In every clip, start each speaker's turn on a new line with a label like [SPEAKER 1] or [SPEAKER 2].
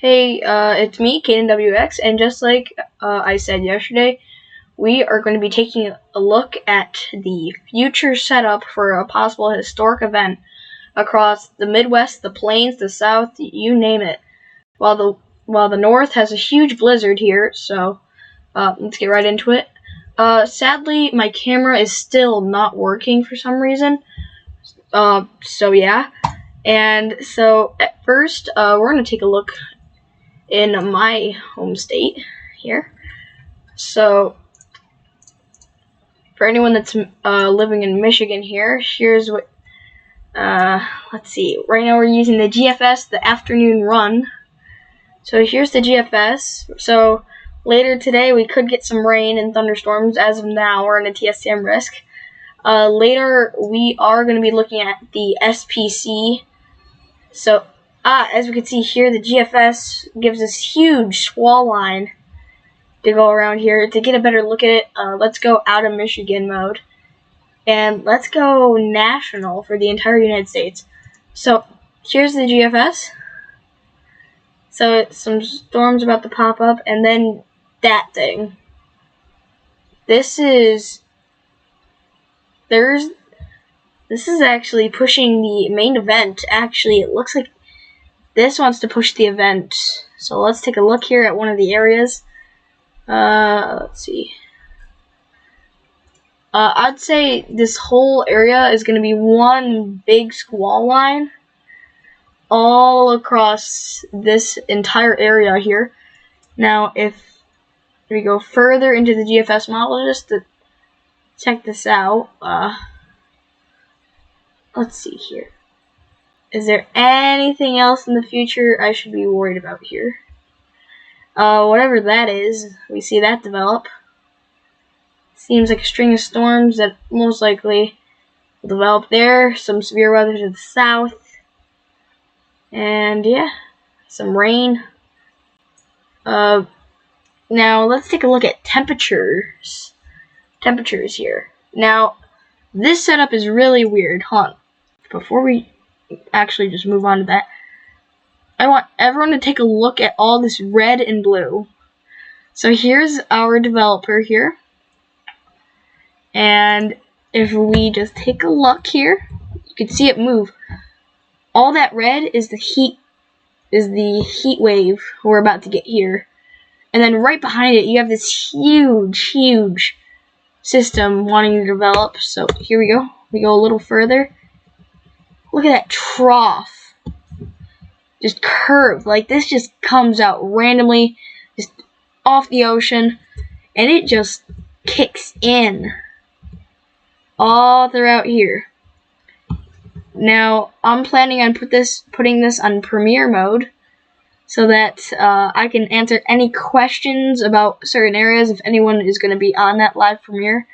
[SPEAKER 1] Hey, it's me, KNWX, and just like I said yesterday, we are going to be taking a look at the future setup for a possible historic event across the Midwest, the Plains, the South, you name it. While the North has a huge blizzard here, so let's get right into it. Sadly, my camera is still not working for some reason. So yeah. And so at first, we're going to take a look in my home state here. So for anyone that's living in Michigan here, here's what, let's see. Right now we're using the GFS, the afternoon run. So here's the GFS. So later today we could get some rain and thunderstorms. As of now, we're in a TSM risk. Later we are going to be looking at the Cpc. So as we can see here, the GFS gives this huge squall line to go around here. To get a better look at it, let's go out of Michigan mode. And let's go national for the entire United States. So here's the GFS. So some storms about to pop up, and then that thing. This is actually pushing the main event. Actually, it looks like this wants to push the event. So let's take a look here at one of the areas. Let's see. I'd say this whole area is going to be one big squall line all across this entire area here. Now, if we go further into the GFS model, just to check this out, let's see here. Is there anything else in the future I should be worried about here? Whatever that is, we see that develop. Seems like a string of storms that most likely will develop there. Some severe weather to the south. And yeah, some rain. Now let's take a look at temperatures. Temperatures here. Now, this setup is really weird. Hold on. Before we actually just move on to that, I want everyone to take a look at all this red and blue. So here's our developer here. And if we just take a look here, you can see it move. All that red is the heat wave we're about to get here. And then right behind it, you have this huge system wanting to develop. So here we go. We go a little further. Look at that trough. Just curved. Like, this just comes out randomly, just off the ocean, and it just kicks in all throughout here. Now, I'm planning on putting this on premiere mode so that I can answer any questions about certain areas if anyone is going to be on that live premiere.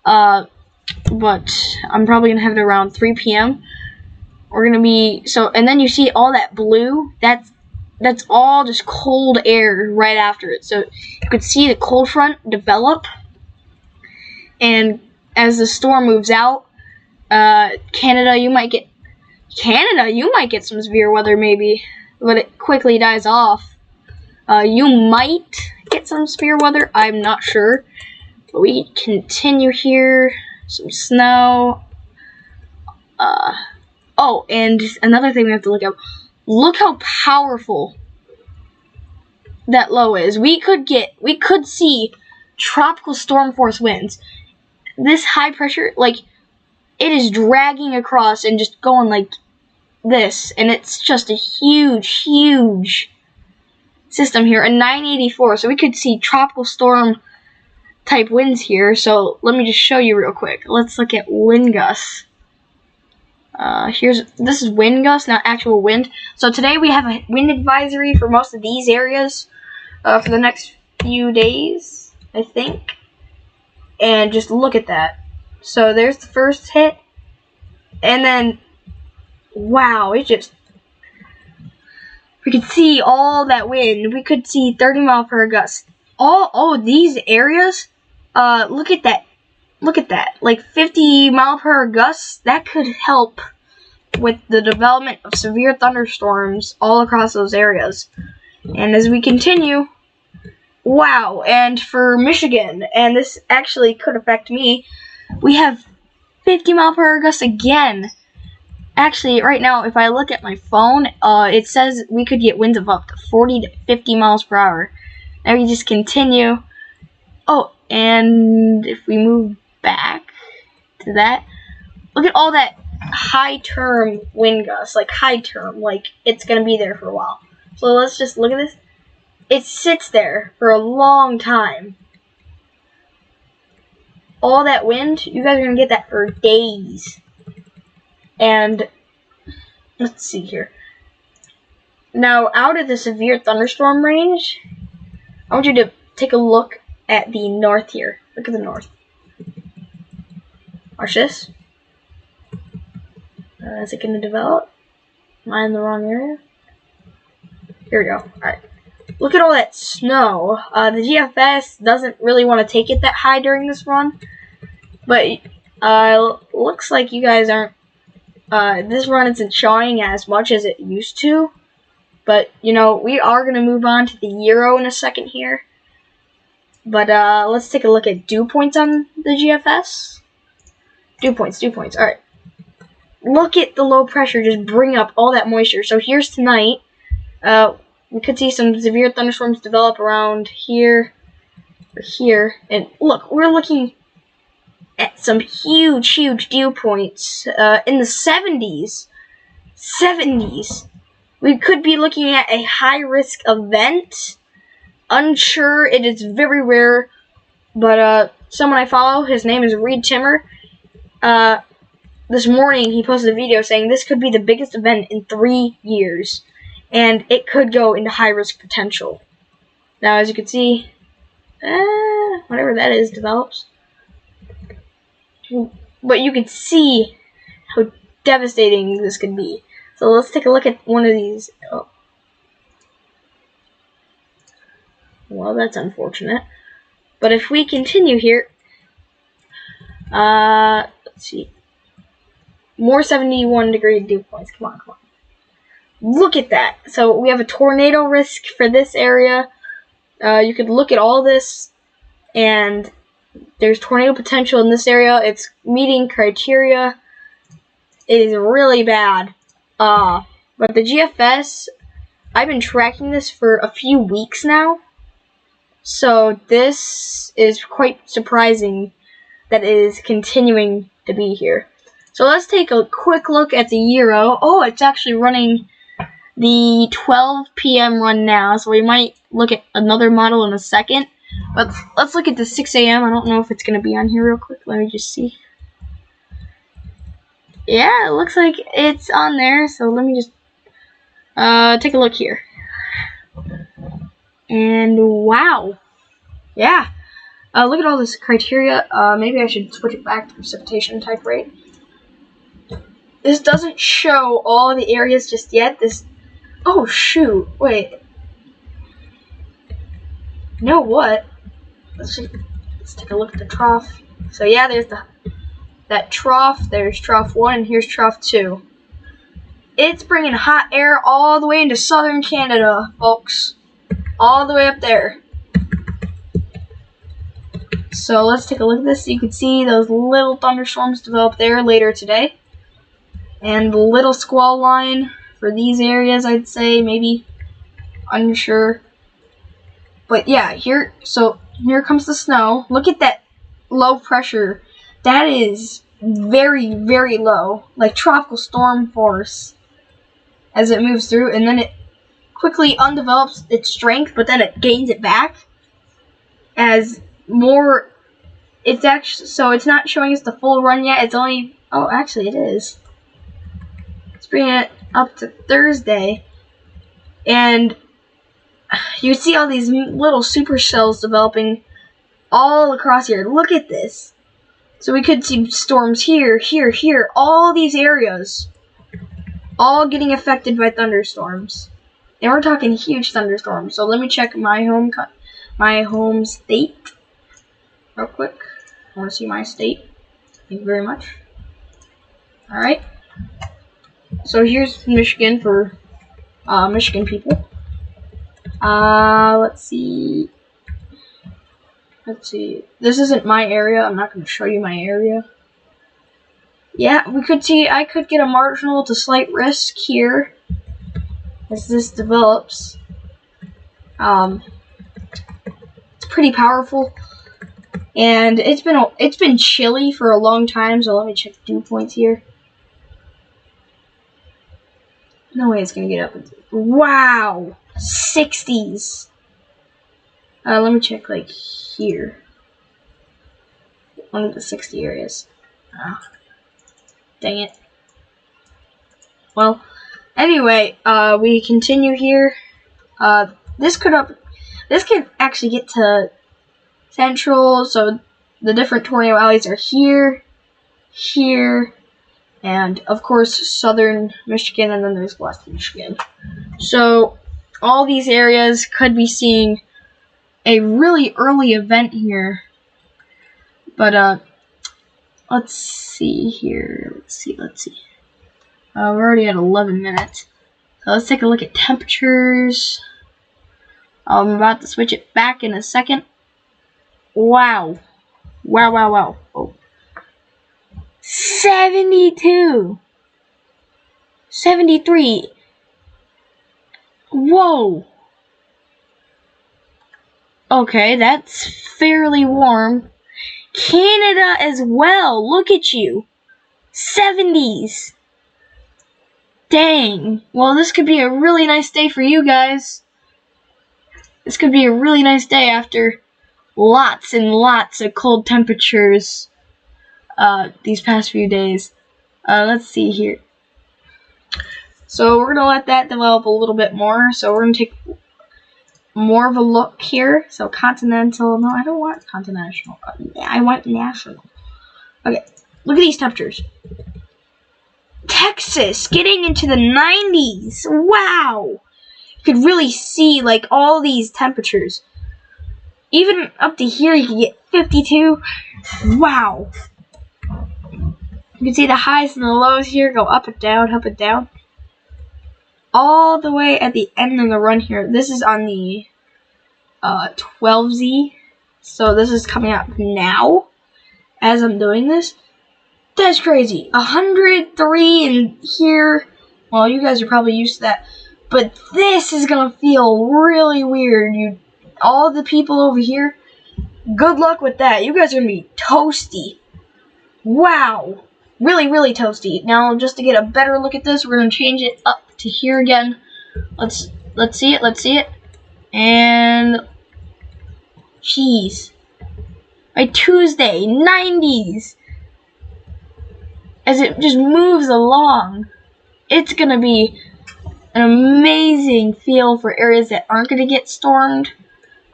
[SPEAKER 1] But I'm probably going to have it around 3 p.m. We're going to be, and then you see all that blue, that's all just cold air right after it. So you could see the cold front develop, and as the storm moves out, Canada, you might get some severe weather maybe, but it quickly dies off. You might get some severe weather, I'm not sure. But we continue here, some snow. Oh, and another thing we have to look at. Look how powerful that low is. We could see tropical storm force winds. This high pressure, like, it is dragging across and just going like this, and it's just a huge system here, a 984. So we could see tropical storm type winds here. So let me just show you real quick. Let's look at wind gusts. This is wind gusts, not actual wind. So today we have a wind advisory for most of these areas for the next few days, I think. And just look at that. So there's the first hit, and then wow, we could see all that wind. We could see 30 mile per hour gusts. All these areas. Look at that. Look at that. Like 50 mile per hour gusts. That could help with the development of severe thunderstorms all across those areas. And as we continue, wow, and for Michigan, and this actually could affect me, we have 50-mile-per-hour gusts again. Actually, right now, if I look at my phone, it says we could get winds of up to 40 to 50 miles per hour. Now we just continue. Oh, and if we move back to that, look at all that high-term wind gusts, like high-term, like it's going to be there for a while. So let's just look at this. It sits there for a long time. All that wind, you guys are going to get that for days. And let's see here. Now, out of the severe thunderstorm range, I want you to take a look at the north here. Look at the north. Watch this. Is it going to develop? Am I in the wrong area? Here we go. Alright. Look at all that snow. The GFS doesn't really want to take it that high during this run. But looks like you guys aren't. This run isn't showing as much as it used to. But, you know, we are going to move on to the Euro in a second here. But let's take a look at dew points on the GFS. Dew points. Alright. Look at the low pressure just bring up all that moisture. So here's tonight. We could see some severe thunderstorms develop around here or here. And look, we're looking at some huge dew points in the 70s. 70s. We could be looking at a high-risk event. Unsure. It is very rare. But someone I follow, his name is Reed Timmer. This morning he posted a video saying this could be the biggest event in 3 years. And it could go into high-risk potential. Now, as you can see, whatever that is develops. But you can see how devastating this could be. So let's take a look at one of these. Oh. Well, that's unfortunate. But if we continue here, let's see. More 71-degree dew points. Come on. Look at that. So we have a tornado risk for this area. You could look at all this, and there's tornado potential in this area. It's meeting criteria. It is really bad. But the GFS, I've been tracking this for a few weeks now. So this is quite surprising that it is continuing to be here. So let's take a quick look at the Euro. Oh, it's actually running the 12 p.m. run now, so we might look at another model in a second. But let's look at the 6 a.m. I don't know if it's going to be on here real quick. Let me just see. Yeah, it looks like it's on there, so let me just take a look here. And wow. Yeah. Look at all this criteria. Maybe I should switch it back to precipitation type rate. This doesn't show all the areas just yet. Oh shoot, wait. You know what? Let's take a look at the trough. So yeah, there's that trough. There's trough 1 and here's trough 2. It's bringing hot air all the way into southern Canada, folks. All the way up there. So let's take a look at this. So you can see those little thunderstorms develop there later today. And the little squall line for these areas, I'd say, maybe, unsure. But yeah, here comes the snow. Look at that low pressure. That is very, very low, like tropical storm force as it moves through, and then it quickly undevelops its strength, but then it gains it back as more. It's actually, so it's not showing us the full run yet. It's only, oh, actually it is. Bringing it up to Thursday, and you see all these little supercells developing all across here. Look at this. So we could see storms here, all these areas, all getting affected by thunderstorms. And we're talking huge thunderstorms. So let me check my home state real quick. I want to see my state. Thank you very much. All right. So here's Michigan for Michigan people. Let's see. Let's see. This isn't my area. I'm not going to show you my area. Yeah, we could see I could get a marginal to slight risk here as this develops. It's pretty powerful, and it's been chilly for a long time. So let me check dew points here. No way it's gonna get up. Wow, 60s. Let me check like here. One of the 60 areas. Dang it. Well, anyway, we continue here. This could actually get to Central, so the different tornado alleys are here, here, and of course Southern Michigan, and then there's West Michigan. So all these areas could be seeing a really early event here. But let's see here. Let's see. We're already at 11 minutes. So let's take a look at temperatures. I'm about to switch it back in a second. Wow. Oh. 72. 73. Whoa. Okay, that's fairly warm. Canada as well. Look at you. 70s. Dang. Well, this could be a really nice day for you guys. This could be a really nice day after lots and lots of cold temperatures these past few days. Let's see here. So we're going to let that develop a little bit more. So we're going to take more of a look here. So continental. No, I don't want continental. I want national. Okay, look at these temperatures. Texas getting into the 90s. Wow. You could really see like all these temperatures. Even up to here you can get 52. Wow. You can see the highs and the lows here go up and down, up and down. All the way at the end of the run here. This is on the 12Z. So this is coming up now as I'm doing this. That's crazy. 103 in here. Well, you guys are probably used to that. But this is going to feel really weird. All the people over here, good luck with that. You guys are going to be toasty. Wow. Really, really toasty. Now, just to get a better look at this, we're going to change it up to here again. Let's see it. And jeez. By Tuesday, 90s. As it just moves along, it's going to be an amazing feel for areas that aren't going to get stormed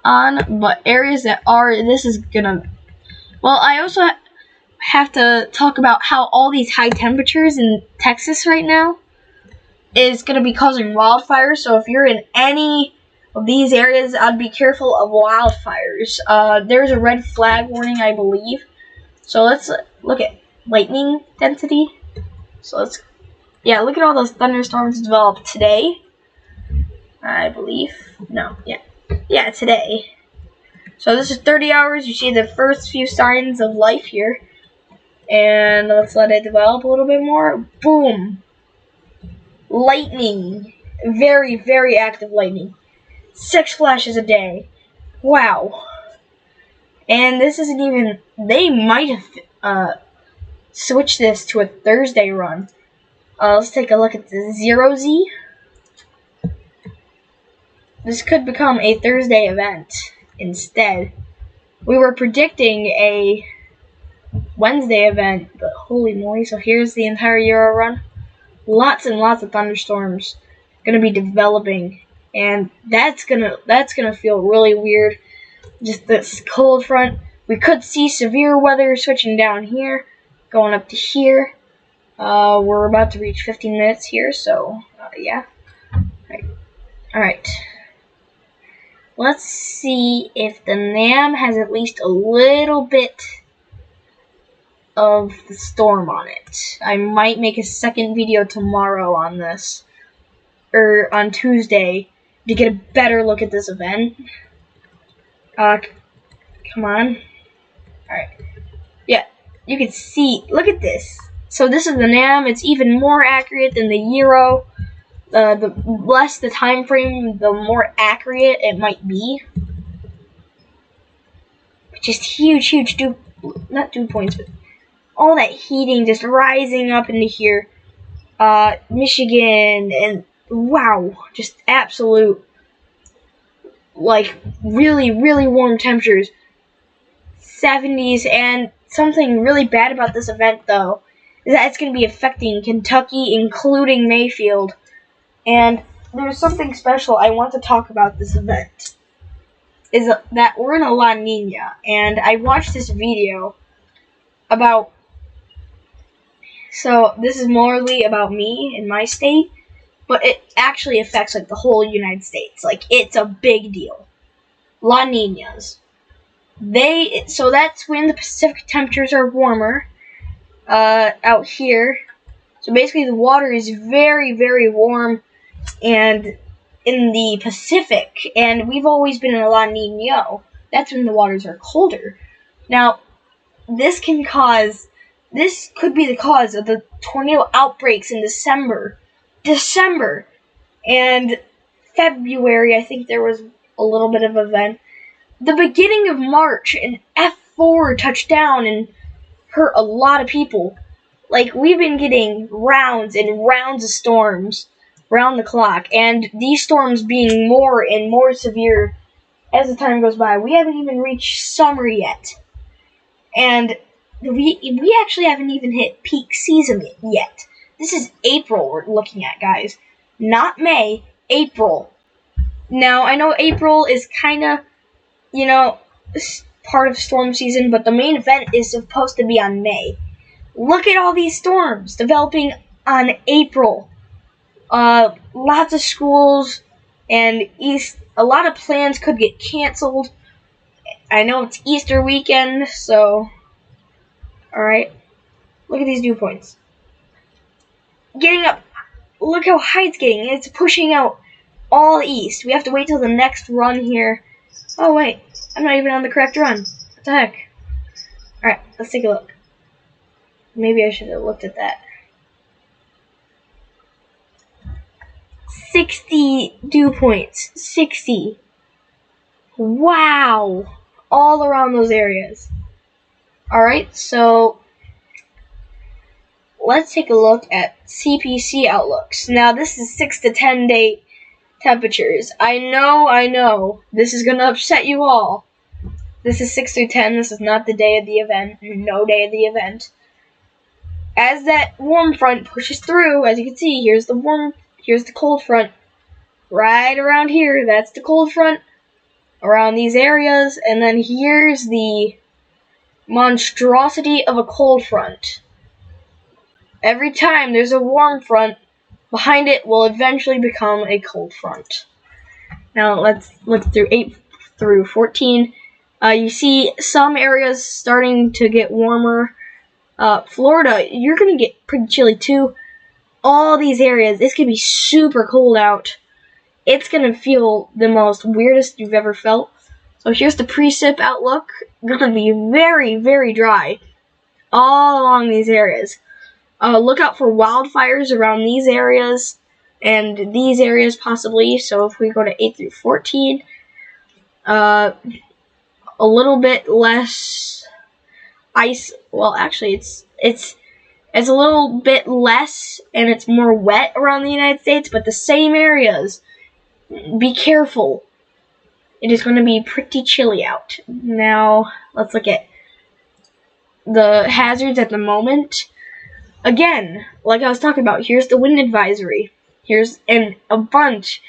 [SPEAKER 1] on, but areas that are, this is going to, well, I also have to talk about how all these high temperatures in Texas right now is going to be causing wildfires. So if you're in any of these areas, I'd be careful of wildfires. There's a red flag warning, I believe. So let's look at lightning density. So look at all those thunderstorms developed today, I believe. No, yeah, today. So this is 30 hours. You see the first few signs of life here. And let's let it develop a little bit more. Boom. Lightning. Very, very active lightning. 6 flashes a day. Wow. And this isn't even, they might have switched this to a Thursday run. Let's take a look at the 0Z. This could become a Thursday event instead. We were predicting a Wednesday event, but holy moly. So here's the entire Euro run. Lots and lots of thunderstorms going to be developing, and that's gonna feel really weird. Just this cold front. We could see severe weather switching down here, going up to here. We're about to reach 15 minutes here, so yeah. Alright. Let's see if the NAM has at least a little bit of the storm on it. I might make a second video tomorrow on this, or on Tuesday, to get a better look at this event. Come on. Alright. Yeah, you can see, look at this. So this is the NAM. It's even more accurate than the Euro. The less the time frame, the more accurate it might be. Just huge not dew points, but all that heating just rising up into here. Michigan, and wow, just absolute, like, really warm temperatures. 70s, and something really bad about this event, though, is that it's going to be affecting Kentucky, including Mayfield. And there's something special I want to talk about this event. Is that we're in a La Nina, and I watched this video about, so this is morely about me in my state, but it actually affects, like, the whole United States. Like, it's a big deal. La Ninas. So that's when the Pacific temperatures are warmer, out here. So basically the water is very warm, and in the Pacific, and we've always been in a La Nina. That's when the waters are colder. Now, this could be the cause of the tornado outbreaks in December, and February. I think there was a little bit of an event. The beginning of March, an F4 touched down and hurt a lot of people. Like, we've been getting rounds and rounds of storms round the clock, and these storms being more and more severe as the time goes by. We haven't even reached summer yet, and we actually haven't even hit peak season yet. This is April we're looking at, guys, not May. April. Now, I know April is kind of, you know, part of storm season, but the main event is supposed to be on May. Look at all these storms developing on April. Lots of schools and a lot of plans could get canceled. I know it's Easter weekend, so alright. Look at these dew points. Getting up. Look how high it's getting. It's pushing out all east. We have to wait till the next run here. Oh wait, I'm not even on the correct run. What the heck? Alright, let's take a look. Maybe I should have looked at that. 60 dew points. 60. Wow. All around those areas. Alright, so let's take a look at Cpc Outlooks. Now, this is 6 to 10 day temperatures. I know. This is going to upset you all. This is 6 through 10. This is not the day of the event. No day of the event. As that warm front pushes through, as you can see, here's the cold front. Right around here, that's the cold front. Around these areas, and then here's the monstrosity of a cold front. Every time there's a warm front, behind it will eventually become a cold front. Now let's look through 8 through 14. You see some areas starting to get warmer. Florida, you're going to get pretty chilly too. All these areas, it's going to be super cold out. It's going to feel the most weirdest you've ever felt. So here's the precip outlook. It's going to be very dry all along these areas. Look out for wildfires around these areas and these areas possibly. So if we go to 8 through 14, a little bit less ice. Well, actually, it's a little bit less and it's more wet around the United States, but the same areas. Be careful. It is going to be pretty chilly out. Now, let's look at the hazards at the moment. Again, like I was talking about, here's the wind advisory. Here's a bunch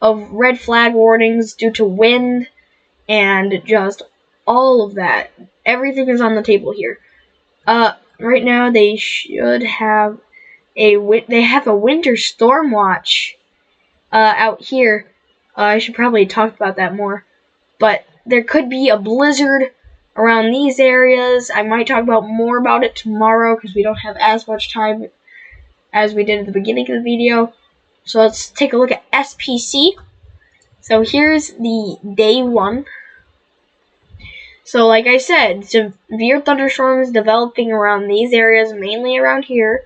[SPEAKER 1] of red flag warnings due to wind and just all of that. Everything is on the table here. Right now they should have a winter storm watch out here. I should probably talk about that more. But there could be a blizzard around these areas. I might talk more about it tomorrow because we don't have as much time as we did at the beginning of the video. So let's take a look at SPC. So here's the day 1. So like I said, severe thunderstorms developing around these areas, mainly around here.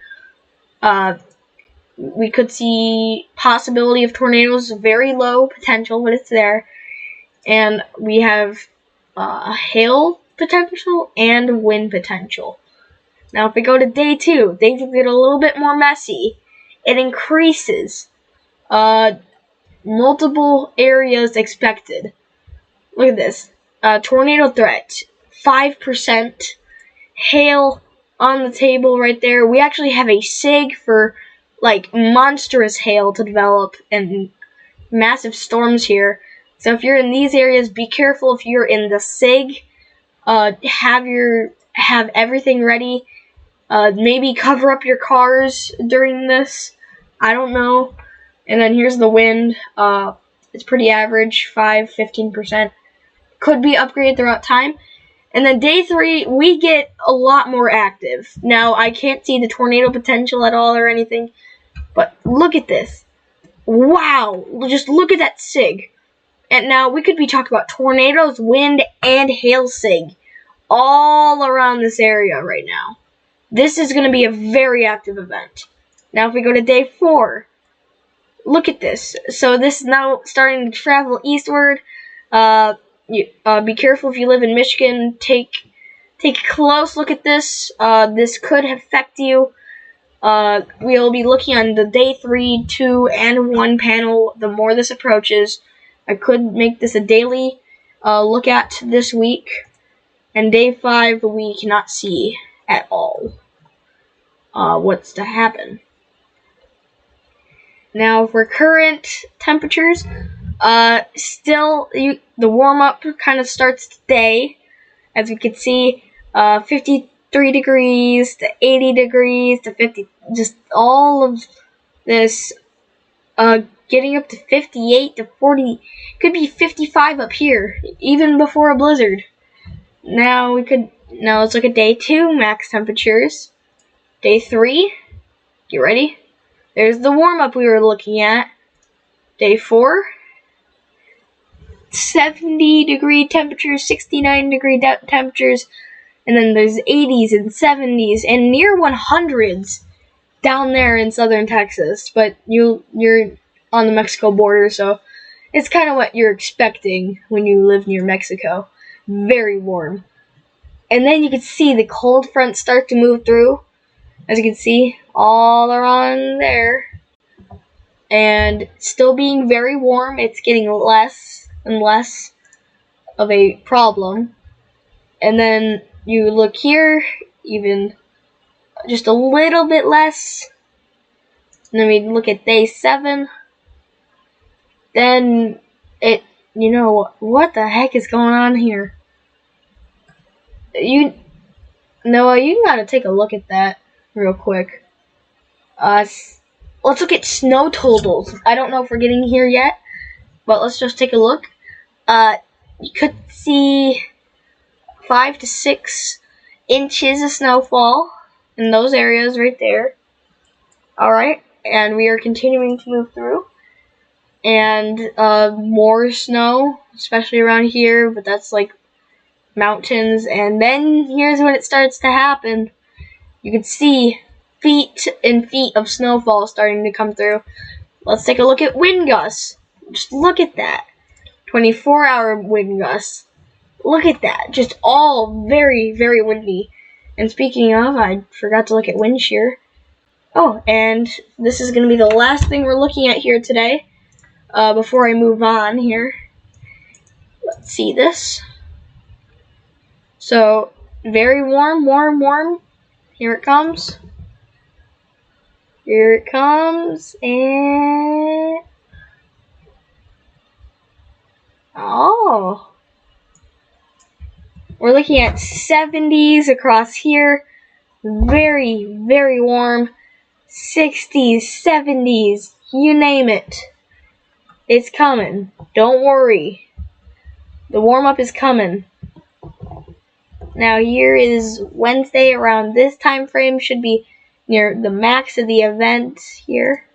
[SPEAKER 1] We could see possibility of tornadoes, very low potential, but it's there. And we have hail potential and wind potential. Now if we go to day 2, things get a little bit more messy. It increases. Multiple areas expected. Look at this. Tornado threat, 5%. Hail on the table right there. We actually have a SIG for like monstrous hail to develop and massive storms here. So if you're in these areas, be careful. If you're in the SIG, have everything ready. Maybe cover up your cars during this. I don't know. And then here's the wind. It's pretty average, 15%. Could be upgraded throughout time. And then day 3, we get a lot more active. Now, I can't see the tornado potential at all or anything, but look at this. Wow, just look at that SIG. And now we could be talking about tornadoes, wind, and hail SIG all around this area right now. This is going to be a very active event. Now, if we go to day 4, look at this. So this is now starting to travel eastward. Be careful if you live in Michigan. Take a close look at this. This could affect you. We'll be looking on the day 3, 2, and 1 panel the more this approaches. I could make this a daily look at this week. And day 5, we cannot see at all what's to happen. Now, for current temperatures, still, the warm-up kind of starts today. As we can see, 53 degrees to 80 degrees to 50, just all of this, getting up to 58 to 40, could be 55 up here, even before a blizzard. Now let's look at day 2, max temperatures. Day 3, get ready. There's the warm-up we were looking at. Day 4, 70-degree temperatures, 69-degree temperatures, and then there's 80s and 70s and near 100s down there in southern Texas. But you're on the Mexico border, so it's kind of what you're expecting when you live near Mexico. Very warm. And then you can see the cold front start to move through. As you can see, all around there. And still being very warm, it's getting less and less of a problem. And then you look here, even just a little bit less. And then we look at day 7. Then what the heck is going on here? Noah, you gotta take a look at that real quick. Let's look at snow totals. I don't know if we're getting here yet, but let's just take a look. You could see 5 to 6 inches of snowfall in those areas right there. Alright, and we are continuing to move through. And more snow, especially around here, but that's like mountains. And then here's when it starts to happen. You can see feet and feet of snowfall starting to come through. Let's take a look at wind gusts. Just look at that. 24-hour wind gusts. Look at that. Just all very, very windy. And speaking of, I forgot to look at wind shear. Oh, and this is going to be the last thing we're looking at here today. Before I move on here. Let's see this. So, very warm, warm, warm. Here it comes. Here it comes, and oh, we're looking at 70s across here. Very, very warm. 60s, 70s, you name it. It's coming. Don't worry. The warm-up is coming. Now here is Wednesday around this time frame. Should be near the max of the event here.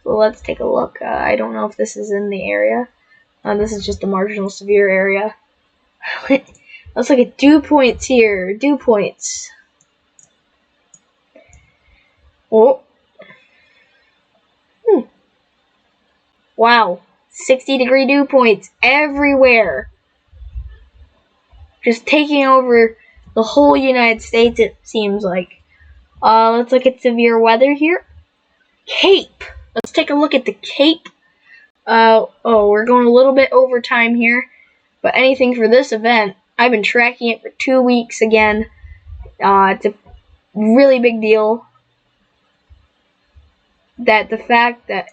[SPEAKER 1] So let's take a look. I don't know if this is in the area. This is just the marginal severe area. Let's look at dew points here. Dew points. Oh. Wow. 60-degree dew points everywhere. Just taking over the whole United States, it seems like. Let's look at severe weather here. Cape. Let's take a look at the Cape. We're going a little bit over time here. But anything for this event, I've been tracking it for 2 weeks again. It's a really big deal. That the fact that...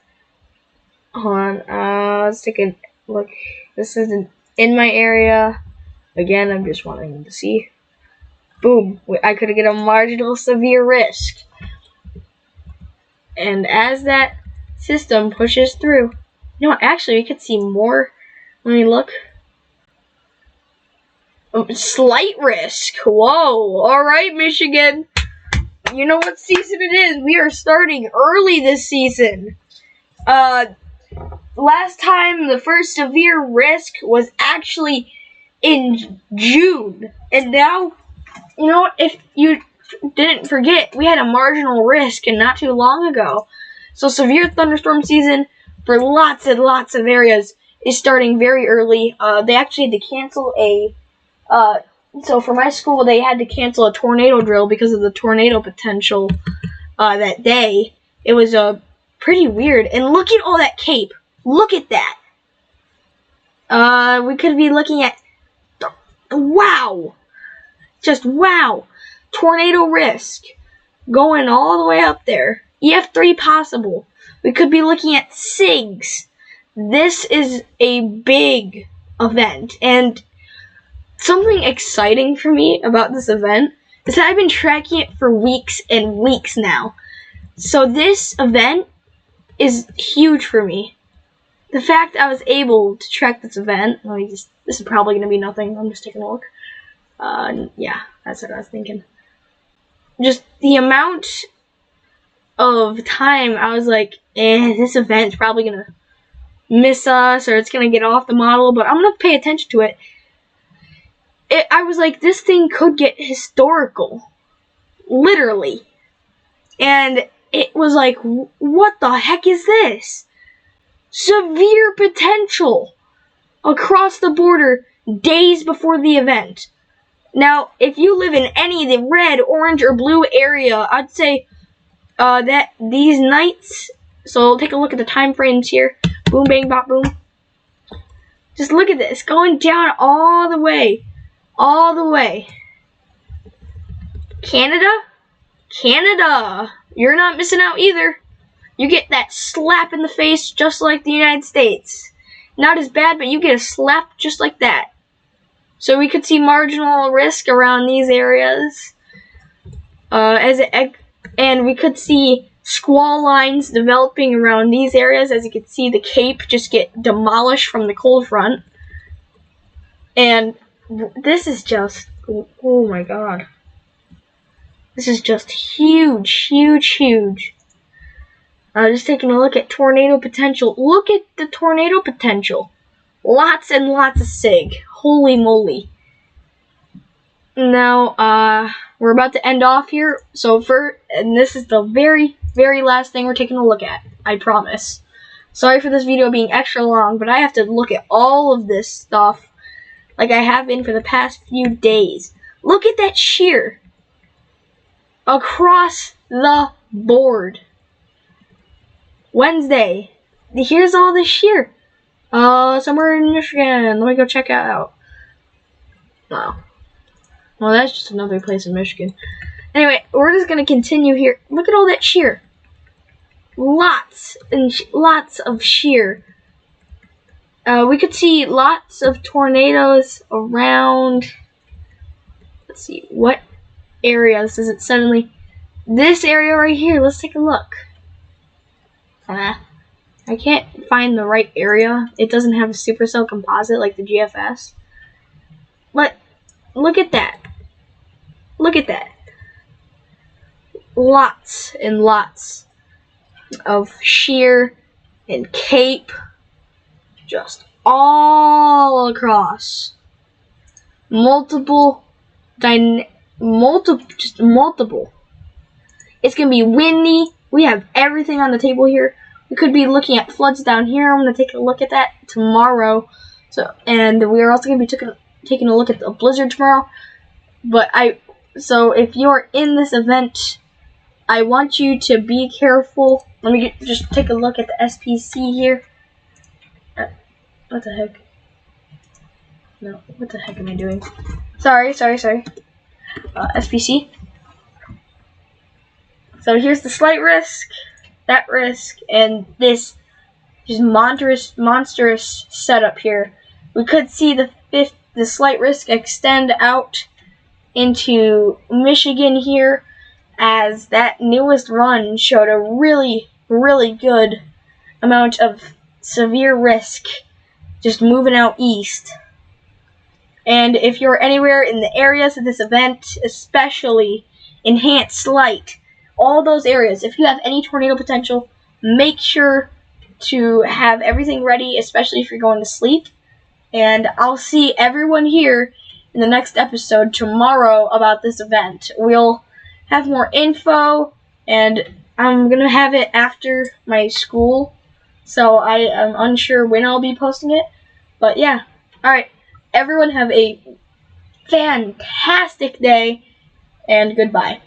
[SPEAKER 1] Hold on. Let's take a look. This isn't in my area. Again, I'm just wanting to see. Boom. I could get a marginal severe risk. And as that system pushes through... You know what? Actually, we could see more. Let me look. Slight risk. Whoa. Alright, Michigan. You know what season it is. We are starting early this season. Last time the first severe risk was actually in June. And now, you know, if you didn't forget, we had a marginal risk and not too long ago. So severe thunderstorm season for lots and lots of areas is starting very early. They actually had to cancel so for my school, they had to cancel a tornado drill because of the tornado potential that day. It was pretty weird. And look at all that Cape. Look at that. We could be looking at... Wow. Just wow. Tornado risk. Going all the way up there. EF3 possible. We could be looking at SIGs. This is a big event. And something exciting for me about this event is that I've been tracking it for weeks and weeks now. So this event is huge for me. The fact I was able to track this event, this is probably going to be nothing. I'm just taking a look. Yeah, that's what I was thinking. Just the amount of time I was like, this event's probably going to miss us or it's going to get off the model, but I'm going to pay attention to it. I was like, this thing could get historical. Literally. And it was like, what the heck is this? Severe potential across the border days before the event. Now, if you live in any of the red, orange, or blue area, I'd say that these nights... So, take a look at the time frames here. Boom, bang, bop, boom. Just look at this. Going down all the way. All the way. Canada? Canada! You're not missing out either. You get that slap in the face just like the United States. Not as bad, but you get a slap just like that. So we could see marginal risk around these areas. And we could see squall lines developing around these areas. As you can see, the Cape just get demolished from the cold front. And this is just, oh my god. This is just huge, huge, huge. Just taking a look at tornado potential. Look at the tornado potential. Lots and lots of SIG. Holy moly. Now, we're about to end off here. And this is the very, very last thing we're taking a look at. I promise. Sorry for this video being extra long, but I have to look at all of this stuff like I have been for the past few days. Look at that shear. Across the board. Wednesday. Here's all the shear. Somewhere in Michigan. Let me go check it out. Wow. Well, that's just another place in Michigan. Anyway, we're just going to continue here. Look at all that shear. Lots and lots of shear. We could see lots of tornadoes around. Let's see. What areas does it suddenly... This area right here. Let's take a look. I can't find the right area. It doesn't have a supercell composite like the GFS. But look at that. Look at that. Lots and lots of shear and Cape. Just all across. Multiple. It's gonna be windy. We have everything on the table here. We could be looking at floods down here. I'm gonna take a look at that tomorrow. And we are also gonna be taking a look at the blizzard tomorrow. So if you're in this event, I want you to be careful. Let me just take a look at the SPC here. What the heck? No, what the heck am I doing? Sorry. SPC. So here's the slight risk, that risk, and this just monstrous setup here. We could see the slight risk extend out into Michigan here, as that newest run showed a really, really good amount of severe risk just moving out east. And if you're anywhere in the areas of this event, especially enhanced slight, all those areas, if you have any tornado potential, make sure to have everything ready, especially if you're going to sleep. And I'll see everyone here in the next episode tomorrow about this event. We'll have more info, and I'm going to have it after my school, so I am unsure when I'll be posting it. But yeah, alright, everyone have a fantastic day, and goodbye.